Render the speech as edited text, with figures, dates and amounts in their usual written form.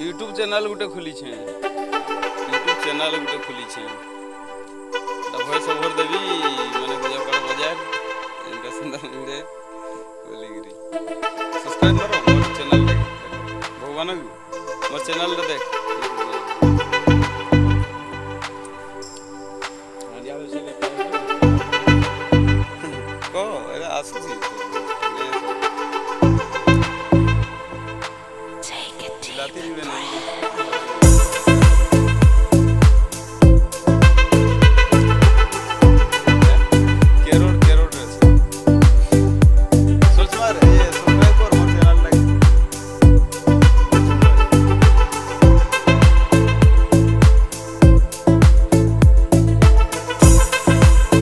YouTube channel गुटे खुली छे, YouTube channel गुटे खुली छे। वॉइस ओवर देवी माने बुझा पड़ बजाय इनका सुंदर मुंडे बोलीगिरी सब्सक्राइब करो मोर चैनल देख भगवान मोर चैनल रे देख को एरा आसुची।